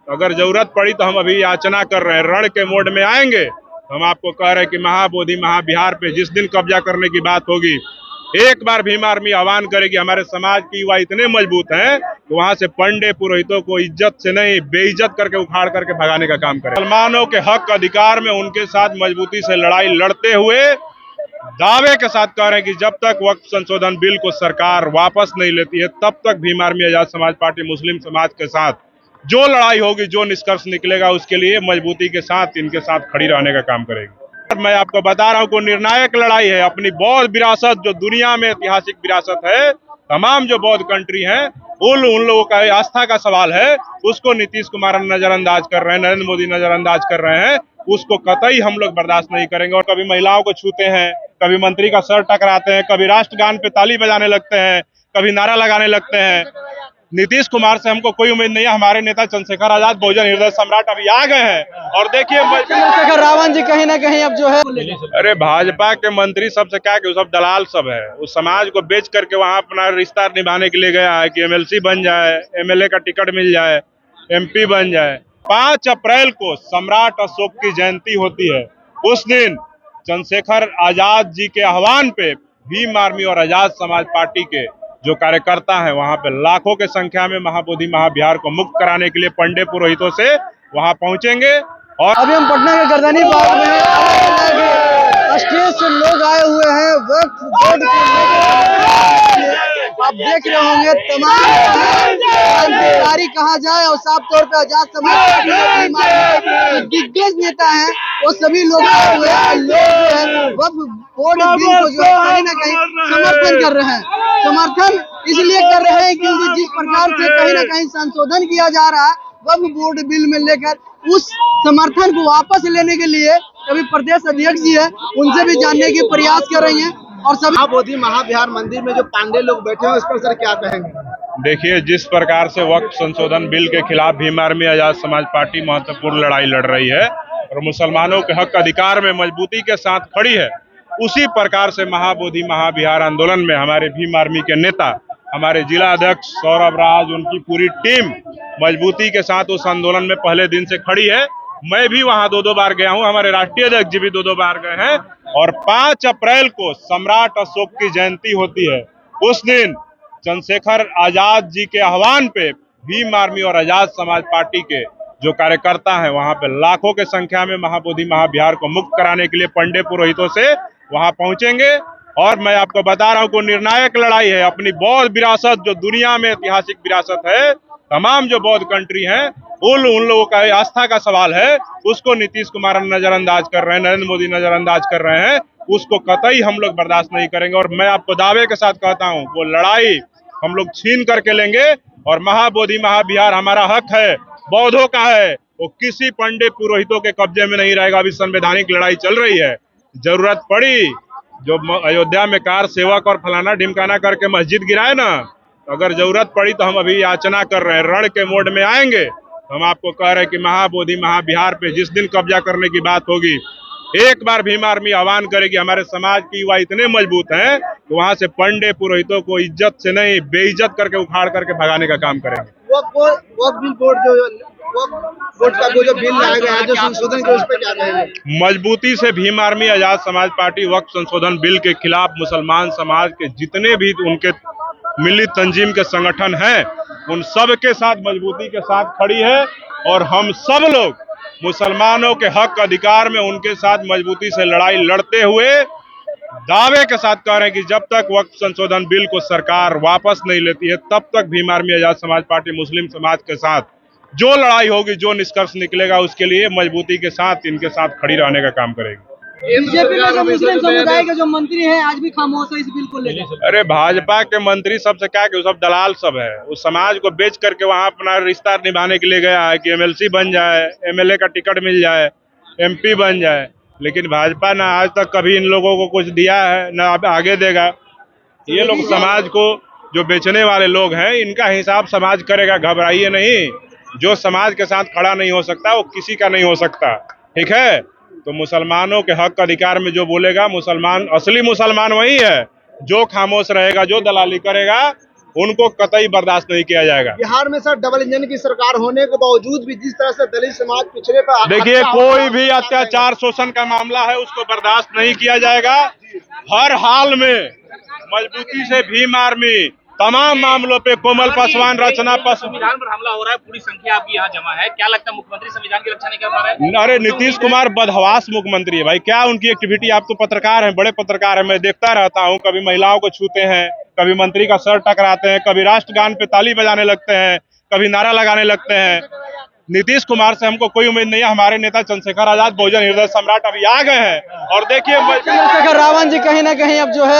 अगर जरूरत पड़ी तो हम अभी याचना कर रहे हैं, रण के मोड में आएंगे। हम आपको कह रहे हैं कि महाबोधि महाविहार पे जिस दिन कब्जा करने की बात होगी, एक बार भीम आर्मी आह्वान करेगी। हमारे समाज की युवा इतने मजबूत हैं कि वहां से पंडे पुरोहितों को इज्जत से नहीं, बेइज्जत करके उखाड़ करके भगाने का काम करें। मुसलमानों के हक अधिकार में उनके साथ मजबूती से लड़ाई लड़ते हुए दावे के साथ कह रहे हैं कि जब तक वक्फ संशोधन बिल को सरकार वापस नहीं लेती है, तब तक भीम आर्मी आजाद समाज पार्टी मुस्लिम समाज के साथ जो लड़ाई होगी, जो निष्कर्ष निकलेगा, उसके लिए मजबूती के साथ इनके साथ खड़ी रहने का काम करेगी। मैं आपको बता रहा हूं कि निर्णायक लड़ाई है। अपनी बौद्ध विरासत, जो दुनिया में ऐतिहासिक विरासत है, तमाम जो बौद्ध कंट्री हैं, उन लोगों का आस्था का सवाल है, उसको नीतीश कुमार नजरअंदाज कर रहे हैं, नरेंद्र मोदी नजरअंदाज कर रहे हैं। उसको कतई हम लोग बर्दाश्त नहीं करेंगे। और कभी महिलाओं को छूते हैं, कभी मंत्री का सर टकराते हैं, कभी राष्ट्रगान पे ताली बजाने लगते हैं, कभी नारा लगाने लगते हैं। नीतीश कुमार से हमको कोई उम्मीद नहीं है। हमारे नेता चंद्रशेखर आजाद, बहुजन हृदय सम्राट, अभी आ गए हैं। और देखिए चंद्रशेखर रावण जी कहीं ना कहीं अब जो है, अरे भाजपा के मंत्री सबसे क्या कि वो सब दलाल सब है। उस समाज को बेच करके वहां अपना रिश्ता निभाने के लिए गया है कि एमएलसी बन जाए, एमएलए का टिकट मिल जाए, एमपी बन जाए। 5 अप्रैल को सम्राट अशोक की जयंती होती है। उस दिन चंद्रशेखर आजाद जी के आह्वान पे भीम आर्मी और आजाद समाज पार्टी के जो कार्यकर्ता हैं, वहां पे लाखों के संख्या में महाबोधि महाविहार को मुक्त कराने के लिए पंडे पुरोहितों से वहां पहुंचेंगे। और अभी हम पटना के गर्दनी बाग में हैं, स्टेज से लोग आए हुए हैं वक्फ बोर्ड के। आप देख रहे होंगे तमाम क्रांतिकारी कहा जाए और साफ तौर पे आजाद समाज के दिग्गज नेता हैं, वो सभी लोग आए हुए हैं। लोग जो है वक्फ बोर्ड बिल को जो है कहीं ना कहीं समर्थन कर रहे हैं। समर्थन इसलिए कर रहे हैं क्योंकि जिस प्रकार से कहीं ना कहीं संशोधन किया जा रहा है वक्फ बोर्ड बिल में लेकर, उस समर्थन को वापस लेने के लिए अभी प्रदेश अध्यक्ष जी है, उनसे भी जानने की प्रयास कर रही हैं। और सभी महाबोधि महाविहार मंदिर में जो पांडे लोग बैठे हैं, इस पर सर क्या कहेंगे? देखिए, जिस प्रकार से वक्फ संशोधन बिल के खिलाफ भीम आर्मी आजाद समाज पार्टी महत्वपूर्ण लड़ाई लड़ रही है और मुसलमानों के हक अधिकार में मजबूती के साथ खड़ी है, उसी प्रकार से महाबोधि महाविहार आंदोलन में हमारे भीम आर्मी के नेता, हमारे जिला अध्यक्ष सौरभ राज, उनकी पूरी टीम मजबूती के साथ उस आंदोलन में पहले दिन से खड़ी है। मैं भी वहां 2-2 बार गया हूं, हमारे राष्ट्रीय अध्यक्ष जी भी 2-2 बार गए हैं। और 5 अप्रैल को सम्राट अशोक की जयंती होती है। उस दिन चंद्रशेखर आजाद जी के आह्वान पे भीम आर्मी और आजाद समाज पार्टी के जो कार्यकर्ता हैं, वहां पे लाखों के संख्या में महाबोधि महाविहार को मुक्त कराने के लिए पंडे पुरोहितों से वहां पहुंचेंगे। और मैं आपको बता रहा हूं कि निर्णायक लड़ाई है। अपनी बौद्ध विरासत, जो दुनिया में ऐतिहासिक विरासत है, तमाम जो बौद्ध कंट्री हैं, उन लोगों का आस्था का सवाल है, उसको नीतीश कुमार नजरअंदाज कर रहे हैं, नरेंद्र मोदी नजरअंदाज कर रहे हैं। उसको कतई हम लोग बर्दाश्त नहीं करेंगे। और मैं आपको दावे के साथ कहता हूं, वो लड़ाई हम लोग छीन करके लेंगे। और महाबोधि महाविहार हमारा हक है, बौद्धों का है, वो किसी पंडित पुरोहितों के कब्जे में नहीं रहेगा। अभी संवैधानिक लड़ाई चल रही है। जरूरत पड़ी, जो अयोध्या में कार सेवक और फलाना ढिमकाना करके मस्जिद गिराए ना, अगर जरूरत पड़ी तो हम अभी याचना कर रहे हैं, रण के मोड में आएंगे। हम आपको कह रहे हैं कि महाबोधि महाविहार पे जिस दिन कब्जा करने की बात होगी, एक बार भीम आर्मी आह्वान करेगी। हमारे समाज की युवा इतने मजबूत हैं कि वहां से पंडे पुरोहितों को इज्जत से नहीं, बेइज्जत करके उखाड़ करके भगाने का काम करेंगे। बोर्ड का जो बिल लाया गया है, जो संशोधन के, उस पर क्या कहेंगे? मजबूती से भीम आर्मी आजाद समाज पार्टी वक्फ संशोधन बिल के खिलाफ मुसलमान समाज के जितने भी उनके मिली तंजीम के संगठन हैं, उन सब के साथ मजबूती के साथ खड़ी है। और हम सब लोग मुसलमानों के हक अधिकार में उनके साथ मजबूती से लड़ाई लड़ते हुए दावे के साथ कह रहे हैं कि जब तक वक्फ संशोधन बिल को सरकार वापस नहीं लेती है, तब तक भीम आर्मी आजाद समाज पार्टी मुस्लिम समाज के साथ जो लड़ाई होगी, जो निष्कर्ष निकलेगा, उसके लिए मजबूती के साथ इनके साथ खड़ी रहने का काम करेगी। बीजेपी में जो मुस्लिम समुदाय के जो मंत्री हैं आज भी खामोश है इस बिल को लेकर। अरे भाजपा के मंत्री सबसे क्या कि वो सब दलाल सब है। उस समाज को बेच करके वहां अपना रिश्ता निभाने के लिए गया है कि एमएलसी बन जाए, एमएलए का टिकट मिल जाए, एमपी बन जाए। लेकिन भाजपा ना आज तक कभी इन लोगों को कुछ दिया है, ना अब आगे देगा। ये लोग समाज को जो बेचने वाले लोग हैं, इनका हिसाब समाज करेगा, घबराइए नहीं। जो समाज के साथ खड़ा नहीं हो सकता, वो किसी का नहीं हो सकता, ठीक है। तो मुसलमानों के हक अधिकार में जो बोलेगा, मुसलमान, असली मुसलमान वही है। जो खामोश रहेगा, जो दलाली करेगा, उनको कतई बर्दाश्त नहीं किया जाएगा। बिहार में सर डबल इंजन की सरकार होने के बावजूद भी जिस तरह से दलित समाज पिछड़े पर देखिए, कोई भी अत्याचार शोषण का मामला है उसको बर्दाश्त नहीं किया जाएगा। हर हाल में मजबूती से भीम आर्मी तमाम मामलों पे कोमल पासवान, रचना पासवान। संविधान पर हमला हो रहा है, पूरी संख्या आपकी यहाँ जमा है, क्या लगता है मुख्यमंत्री संविधान की रक्षा नहीं कर पा रहे हैं? अरे नीतीश कुमार बदहवास मुख्यमंत्री है भाई, क्या उनकी एक्टिविटी। आप तो पत्रकार हैं, बड़े पत्रकार हैं, मैं देखता रहता हूँ। कभी महिलाओं को छूते हैं, कभी मंत्री का सर टकराते हैं, कभी राष्ट्रगान पे ताली बजाने लगते हैं, कभी नारा लगाने लगते हैं। नीतीश कुमार से हमको कोई उम्मीद नहीं है। हमारे नेता चंद्रशेखर आजाद बहुजन हृदय सम्राट अभी आ गए हैं और देखिए चंद्रशेखर रावण जी कहीं ना कहीं अब जो है